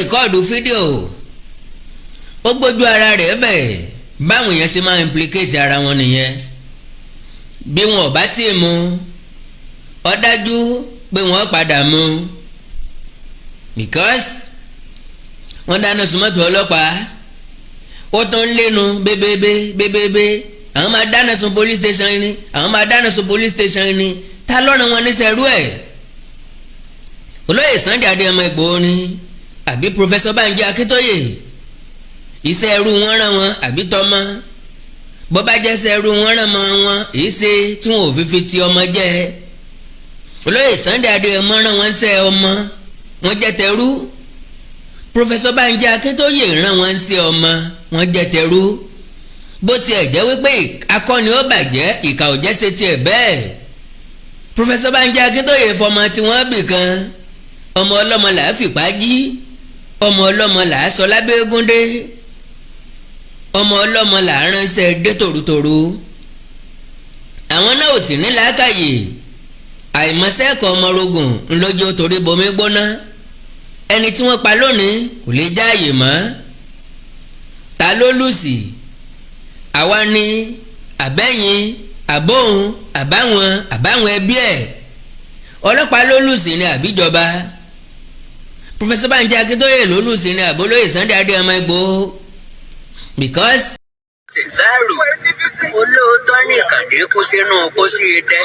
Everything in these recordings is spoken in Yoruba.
rìkọ́ọ̀dù fídíò ó gbójú ara rẹ̀ bẹ́ẹ̀ báwọn èèyàn ṣe máa implicate ara wọn nìyẹn bí wọn ò bá tí ì mu ó dájú pé wọ́n padà mu because wọ́n dáná sun mọ́tò ọlọ́pàá ó tún lẹ́nu bébébé àwọn máa dáná sun police station ni àwọn máa dáná sun police station ni ta lọ́rùn wọn ní sẹ́rú ẹ̀ olóyè Sunday Adéyẹmọ Ìgbòho ni àbí Professor Banji Akintoye iṣẹ́ ẹrú wọn rán wọn àbí tọmọ bó bá jẹ́ iṣẹ́ ẹrú wọn rán mọ́ wọn èyí ṣe tí wọn ò fi ti ọmọ jẹ́ olóyè Sunday Adéyẹmọ rán wọn ṣe ọmọ wọn jẹ́ tẹrú Professor Banji Akintoye rán wọn ṣe ọmọ wọn jẹ́ tẹrú bó tiẹ̀ jẹ́ wípé akọni ó bàjẹ́ ìkà ò jẹ́ ṣe tiẹ̀ bẹ́ẹ̀ Professor Banji Akintoye fọmọ tí wọ́n bì kan ọmọ ọlọ́mọ là á fìpá jí ọmọ ọlọ́mọ là á sọ lábẹ́ egúndé ọmọ ọlọ́mọ là á ránṣẹ́ dé tòrútòrú àwọn náà ò sì ní làákàyè àìmọ̀sẹ́kọ̀ ọmọrogùn ńlọ́jọ́ torí bomi gbóná ẹni tí wọ́n pa lónìí kò lè jáàyè mọ́ ta ló lùsì àwa ni àbẹ́yìn àbóhùn àbáwọn ẹbí ẹ̀ ọlọ́pàá ló lùsì ni àbíjọba Professor Banji Akintoye ló lùsì ni àbólóyè Sunday Adéyẹmọ Ìgbòho because Cesaro olóòótọ́ ní ìkànnì kú sínú pósí idẹ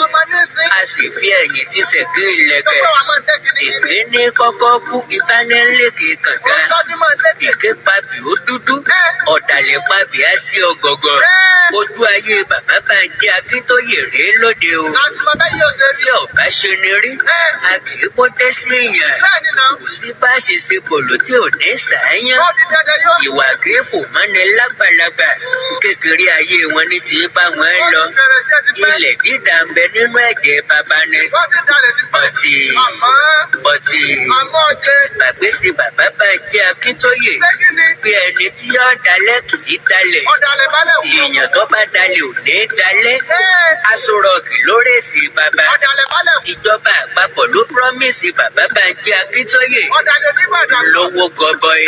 a sì fi ẹ̀yìn tí ṣẹ̀gí ìlẹ̀kẹ̀ ìgbé ní kọ́kọ́ kú ìbánilẹ́kẹ̀ kànga ìké pabì ó dúdú ọ̀dàlẹ̀ pabì á sí ọgọ̀gọ̀ ojú ayé bàbá Banji Akintoye rèé lóde o tí ọ̀bá ṣe ni rí a kì í pọ́tẹ́ sí èèyàn kò sí bá ṣe ṣe bòló tí ò ní sàáyán ìwà kéfò mọ́ni lágbàlagbà kékeré ayé wọn ní tí bá wọn lọ ilẹ̀ dídà ń bẹ nínú ẹ̀jẹ̀ bàbá ni ọtí gbàgbèsè bàbá Banji Akintoye bí ẹni tí yóò dalẹ̀ kì í dalẹ̀ èèyàn tó bá dalẹ̀ ò ní dalẹ̀ Aṣọ Rọ́ọ̀kì ló rèsì bàbá ìjọba àpapọ̀ ló promise bàbá Banji Akintoye lówó gọbọi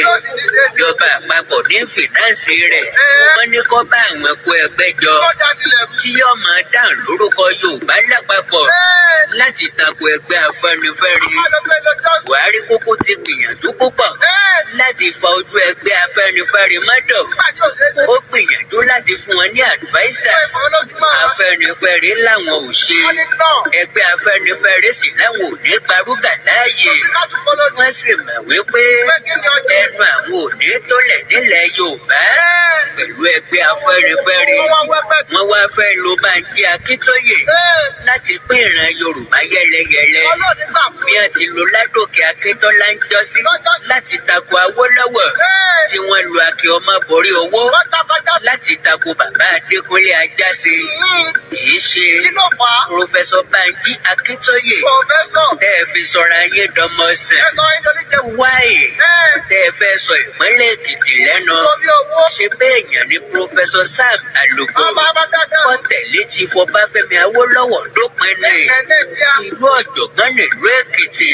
ìjọba àpapọ̀ ní fìnáǹsì rẹ̀ wọ́n ní kó bá àwọn ẹ̀kọ́ ẹgbẹ́ jọ tí yóò máa dáhùn lórúkọ Yorùbá lápapọ̀ láti tako ẹgbẹ́ Afẹ́nifẹ́re Buhari kúkú ti gbìyànjú púpọ̀ láti fa ojú ẹgbẹ́ Afẹ́nifẹ́re mọ́dọ̀ ó gbìyànjú láti fún wọn ní àdìváísà Afẹ́nifẹ́re láwọn ò ṣe ẹgbẹ́ Afẹ́nifẹ́re sì láwọn ò ní gbarúgà láàyè wọ́n sì mọ̀ wípé ẹnu àwọn ò ní tólẹ̀ nílẹ̀ Yorùbá pẹ̀lú ẹgbẹ́ Afẹ́nifẹ́re wọ́n wá fẹ́ lo Banji Akintoye láti pín ìran Yorùbá yẹlẹyẹlẹ bí wọ́n ti lo Ládòkè Akíntọ́lá ń jọ́sí láti tako Awólọ́wọ̀ tí wọ́n lo Akin Ọmọborí Owó láti tako bàbá Adékúnlé Ajáṣe kìí ṣe Professor Banji Akintoye tẹ́ ẹ fi sọra yé dọmọsẹ̀ wáyé tẹ́ ẹ fẹ́ sọ ìpínlẹ̀ Èkìtì lẹ́nu ṣe bẹ́ẹ̀ yàn ní Professor Sam Alogbo kọ́ tẹ̀lé ti Fọbáfẹ́mi Awólọ́wọ̀ dópin ní ìlú ọ̀jọ̀gbọ́n nílùú Èkìtì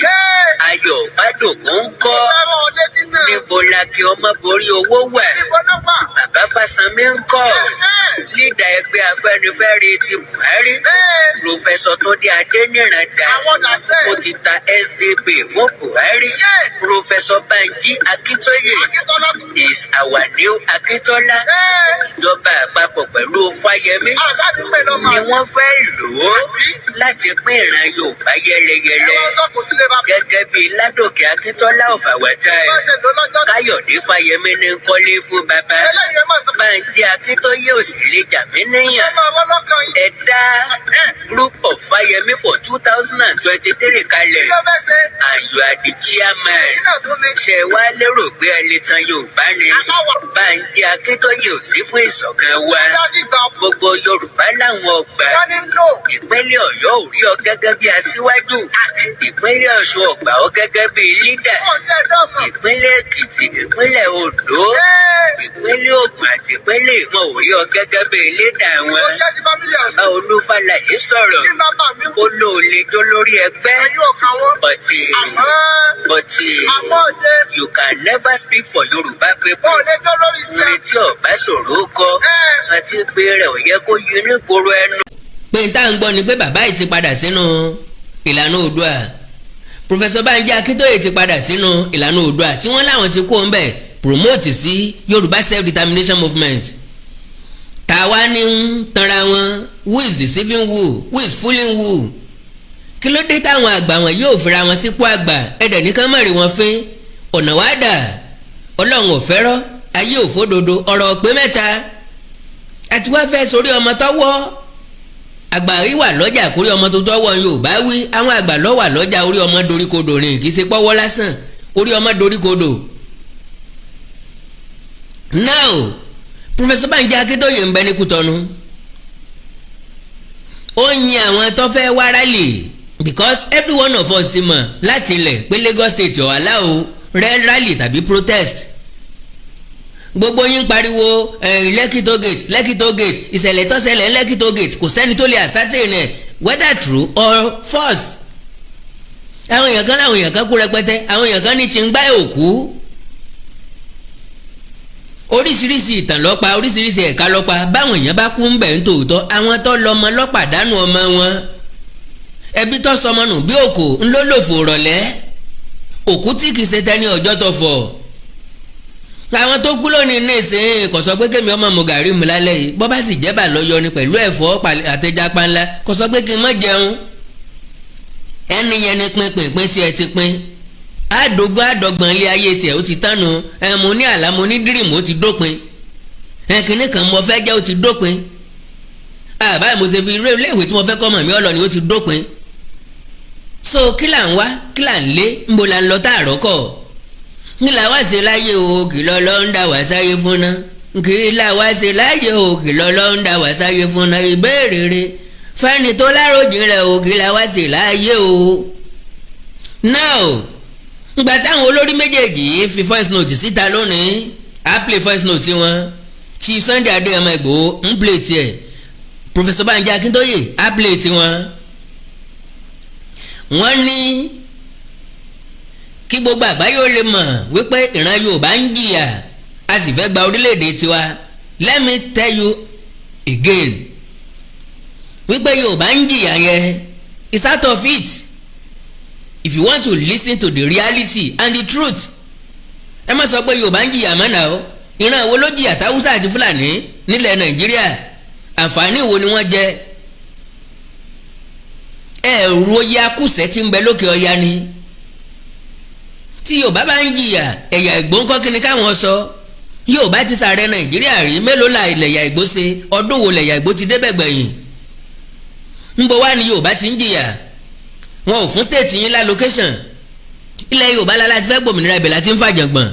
Ayọ̀ Bádògún ń kọ́ níbo l'Akin Ọmọborí Owó wà bàbá Fáṣánmi ń kọ́ lídà ẹgbẹ́ Afẹ́nifẹ́re ti Buhari Professor Túndé Adéníran dà ó ti ta SDP fún Buhari Professor Banji Akintoye is our new Akintola ìjọba àpapọ̀ pẹ̀lú Fáyẹmí ni wọ́n fẹ́ lò ó láti pín ìran Yorùbá yẹlẹyẹlẹ gẹ́gẹ́ bí Ládòkè Akíntọ́lá of our time Káyọ̀dé Fáyẹmí ní kọ́lé fún bàbá Banji Akintoye ò sì lè jà mí níyàn ẹ dá group of Fáyẹmí for 2023 kalẹ̀ and you are the chairman ṣe wá lérò pé ẹ lè tan Yorùbá ni Banji Akintoye ò sí fún ìṣọ̀kan wa gbogbo Yorùbá láwọn ọgbà ìpínlẹ̀ Ọ̀yọ́ ò rí ọ gẹ́gẹ́ bí aṣíwájú ìpínlẹ̀ Ọ̀ṣun ọgbà ọ gẹ́gẹ́ bí lídà ìpínlẹ̀ Èkìtì ìpínlẹ̀ Oǹdó ìpínlẹ̀ Ògùn àti ìpínlẹ̀ Ìmọ̀ ò rí ọ gẹ́gẹ́ bí elédà wọn. Bàbá Olúfàlàyé sọ̀rọ̀ ó lò ó lè jó lórí ẹgbẹ́ but you can never speak for Yoruba people. Orin tí ọ̀bá sọ̀rọ̀ kọ àti pé rẹ̀ ò yẹ kó yí ní gbòòrò ẹnu. pé n tá à ń gbọ́ ni pé bàbá yìí ti padà sínú ìlànà Oòduà. Professor Banji Akintoye ti padà sínú ìlànà Oòduà tí wọ́n láwọn ti kó ń bẹ̀ promote sí Yoruba self-determination movement. Tàwa ni ń tanra wọn, who is deceiving who is fooling who. Kí ló dé táwọn àgbà wọn yóò fira wọn sípò àgbà ẹ̀dẹ̀ nìkan mọ̀rì wọn fín ọ̀nà wá dà Ọlọ́run ò fẹ́rọ́ ayé ò fódodo ọ̀rọ̀ pé mẹ́ta àti wá fẹ́ sórí ọmọ tọ́wọ́ àgbà rí wà lọ́jà kórí ọmọ tó tọ́wọ́ Yorùbá wí àwọn àgbà lọ́ wà lọ́jà orí ọmọ doríkodò rìn kì í ṣe pọ́wọ́ lásán orí ọmọ doríkodò. Now Professor Banji Akintoye ń bẹ ní Kútọ́nù ó yin àwọn tó fẹ́ wá rally because every one of us ti mọ̀ láti ilẹ̀ pé Lagos State ò allow rally tàbí protest. Gbogbo yín pariwo Lekki toll gate ìṣẹ̀lẹ̀ tó ṣẹlẹ̀ Lekki toll gate kò sẹ́ni tó lè ascertain ẹ̀ whether true or false. àwọn èèyàn kan kú rẹpẹtẹ àwọn èèyàn kan ní Chingba òkú oríṣiríṣi ìtàn lọ́pa oríṣiríṣi ẹ̀ka lọ́pa báwọn èèyàn bá kú ń bẹ̀ ń tòótọ́ àwọn tó lọ́mọ lọ́pàdánù ọmọ wọn ẹbí tó sọmọ nù bí òkò ńlọ́lọ́fò rọ̀lẹ́ òkú tí kìí ṣe tẹni ọjọ́ tó fọ̀ àwọn tó kú lónìí ní ìsìn kò sọ pé kémi ọmọ mu gàrí mu lálẹ́ yìí bọ́ bá sì jẹ́bà lọ́yọ ni pẹ̀lú ẹ̀fọ́ àtẹjápá ńlá kò sọ pé kí n má jẹun ẹni yẹn ni pínpín tí ẹ ti pín àdógún àdọ́gbọ̀n ilé ayé tiẹ̀ ó ti tánu mo ní àlá mo ní dírìmù ó ti dópin kínní kan mo fẹ́ jẹ́ ó ti dópin báyìí mo ṣe fi ilé ìwé tí mo fẹ́ kọ́ mọ̀ mí ọlọ́ni ó ti dópin so kí là ń wá kí là ń lé ńbo là ń lọ táàrọ́ kọ̀ kí là wá ṣe láyé o kì lọ́ lọ́ ń dá wá sáyé fún ná kí là wá ṣe láyé o kì lọ́ lọ́ ń dá wá sáyé fún ná ìbéèrè rẹ̀ fẹ́ni tó láròjinlẹ̀ o kì là wá ṣe láyé o. now ngbà táwọn olórí méjèèjì yìí fi voice note síta lónìí á play voice note wọn Chief Sunday Adéyẹmọ Ìgbòho ń play tiẹ̀ Professor Banji Akintoye á play tiwọn. wọ́n ní kí gbogbo àgbáyé ó lè mọ̀ wípé ìran Yorùbá ń jìyà a sì fẹ́ gba orílẹ̀-èdè tiwa. Let me tell you again wípé Yorùbá ń jìyà yẹn is out of it if you want to listen to the reality and the truth. ẹ má sọ pé Yorùbá ń jìyà mọ́nà o ìran wo ló jìyà táwùsà àti Fúlàní nílẹ̀ Nàìjíríà àǹfààní wo ni wọ́n jẹ ẹ̀rù oyè akúṣẹ̀ tí ń bẹ lókè ọya ni. tí Yorùbá bá ń jìyà ẹ̀yà Ìgbò ńkọ́ kí ni káwọn sọ Yorùbá ti sàrẹ Nàìjíríà rí mélòó la ilẹ̀ ẹ̀yà Ìgbò ṣe ọdún wo lẹ̀yà Ìgbò ti débẹ̀ gbẹ̀yìn ńbo wá ni Yorùbá ti ń jìyà wọn ò fún state yín lálòkéṣàn ilẹ̀ Yorùbá la ti fẹ́ gbòmìnira ibẹ̀ la ti ń fàjàngbọ̀n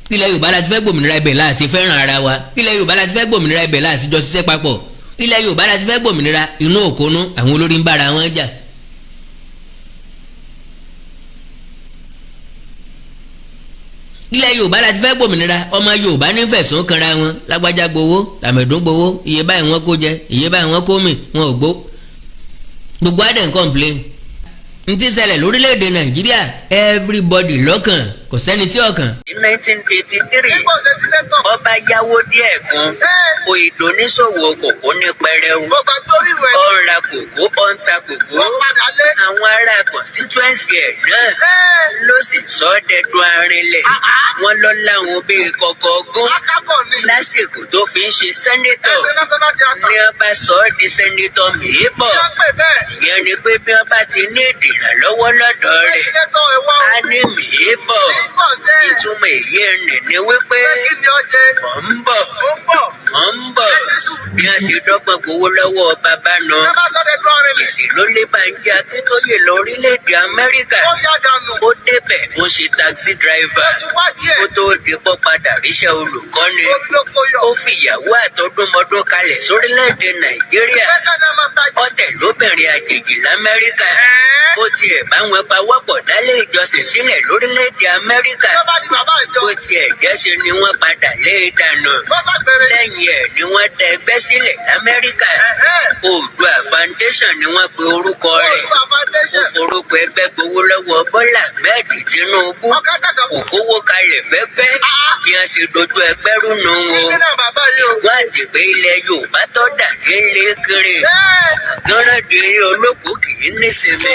ilẹ̀ Yorùbá la ti fẹ́ gbòmìnira ibẹ̀ la ti fẹ́ràn ara wa ilẹ̀ Yorùbá la ti fẹ́ gbòmìnira ibẹ̀ la ti jọ ṣiṣẹ́ papọ̀ ilẹ̀ Yorùbá la ti fẹ́ gbòmìnira inú òkónú àwọn olórí ń bára wọn jà. ilẹ̀ Yorùbá la ti fẹ́ gbòmìnira ọmọ Yorùbá ní fẹ̀sùn kanra wọn lágbájá gbowó tàmẹ̀dún gbowó iye báyìí wọ́n kó jẹ iye báyìí wọ́n kó mì wọn ò gbó gbogbo adẹ̀ ń complain n ti ṣẹlẹ̀ lórílẹ̀‐èdè Nàìjíríà everybody lọ́kàn kò sẹ́ni tí ọkàn. ní 1983 ọba yáwó díẹ̀ gan òyìnbó oníṣòwò kòkó ní pẹrẹu ó ń ra kòkó ó ń ta kòkó àwọn ará constituency ẹ̀ náà ló sì sọ ọ́ dẹdun arinlẹ̀ wọ́n lọ láwọn bíi kọ̀kọ̀ ogún lásìkò tó fi ń ṣe sẹ́nétọ̀ ní ọba sọ ọ́ di sẹ́nétọ̀ mìíbọ̀ ìyẹn ni pé bí wọ́n bá ti ní ìdìrànlọ́wọ́ lọ́dọ̀ rẹ̀ á ní mìíbọ̀ ìtumọ̀ èyí ẹ̀rìn ni wípé mọ̀ ń bọ̀ bí a sì dọ́gbọ́n gbowó lọ́wọ́ bàbá náà èsì ló lé Banji Akintoye lórílẹ̀‐èdè Amẹ́ríkà ó débẹ̀ ó ṣe taxi driver ó tó di pọ́ padà ríṣẹ́ olùkọ́ni ó fi ìyàwó àtọdúnmọdún kalẹ̀ sórílẹ̀‐èdè Nàìjíríà ọ̀tẹ̀ lóbìnrin àjèjì l'Amẹ́ríkà ó tiẹ̀ bá wọn pawọ́pọ̀ dálé ìjọsìn sílẹ̀ lórílẹ̀‐èdè Amẹ́ríkà. ó tiẹ̀ jẹ́sẹ ni wọ́n padà lé e dànù. lẹ́yìn ẹ̀ ni wọ́n dá ẹgbẹ́ sílẹ̀ l'Amẹ́ríkà. Oòduà Foundation ni wọ́n pe orúkọ rẹ̀. ó forúkọ ẹgbẹ́ gbowó lọ́wọ́ Bọ́lá Ahmed Tinubu. kò kówó kalẹ̀ fẹ́gbẹ́ bí wọ́n ṣe dojú ẹgbẹ́ rú nù wọn. wọ́n àdìgbé ilẹ̀ Yorùbá tó dà nílé kiri. gánradì olóko kì í nísinmi.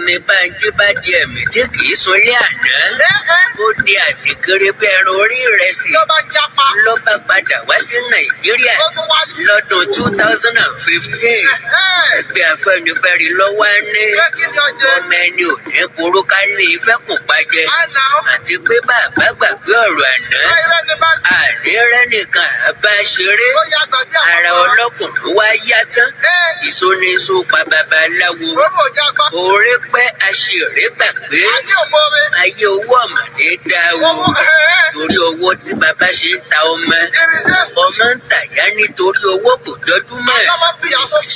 ní Bánjí bá di ẹ̀mí tí kì í sunlé àná. ó di àdìkiri bí ẹran orí ìrẹsì. ló bá padà wá sí Nàìjíríà lọ́dún 2015. ẹgbẹ́ Afẹ́nifẹ́re ló wá ní ọmọ ẹni ò ní burú ká lé ifẹ́ kò pàjẹ́. àti pé bàbá gbàgbé ọ̀rọ̀ àná. àdérẹ́ nìkan àbá ṣeré. ara ọlọ́kùnrin wá yá tán. ìsóníṣó pa babaláwo. oore pẹ́ aṣèré gbàgbé. ayé owó ọ̀mọ̀dé dá o. torí owó tí bàbá ṣe ń ta ọmọ. ọmọ ń tàyà nítorí owó kò jọjú mọ́.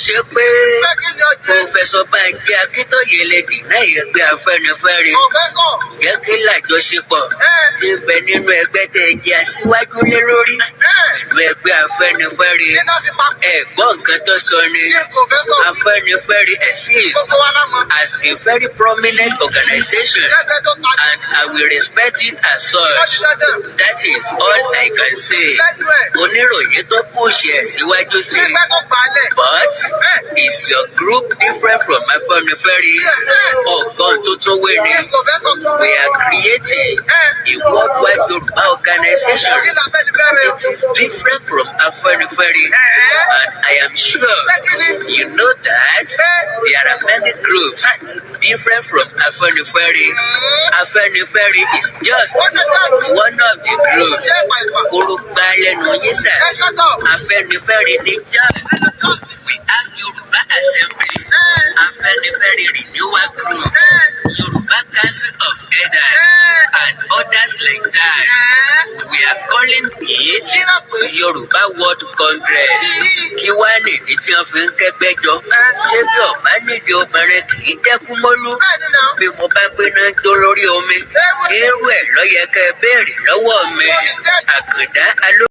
ṣé pé Pòfẹ́sọ̀ Banji Akintoye lè dìná ẹgbẹ́ Afẹ́nifẹ́re. jẹ́ kí làjọṣepọ̀ ti ń bẹ nínú ẹgbẹ́ tẹ́ ẹ jẹ́ aṣíwájú lé lórí. pẹ̀lú ẹgbẹ́ Afẹ́nifẹ́re. ẹ̀gbọ́n nǹkan tó sọ ni Afẹ́nifẹ́re exists as a very prominent organization and I will respect it as such. That is all I can say. oníròyìn tó pòṣì ẹ̀ síwájú sí i. But is your group different from Afẹ́nifẹ́re? ọ̀gbọ́n tó tún wé ni we are creating a worldwide Yoruba organization. It is different from Afẹ́nifẹ́re and I am sure you know that there are many groups different from Afẹ́nifẹ́re. Afẹ́nifẹ́re is just one of the groups. Kórógbá lẹ́nu yín sà. Afẹ́nifẹ́re ni just. We have Yoruba Assembly, Afẹ́nifẹ́re Renewal Group, Yoruba Council of Elders, and others like that. We are calling it Yoruba World Congress. Kí wá nìdí tí wọ́n fi ń kẹ́gbẹ́ jọ? ṣé bí ọ̀bá nídìí obìnrin kì í dẹ́kun mọ́lú? bí mo bá gbéná jó lórí omi, irú ẹ̀ ló yẹ kẹ́ ẹ béèrè lọ́wọ́ mi. Àkàndá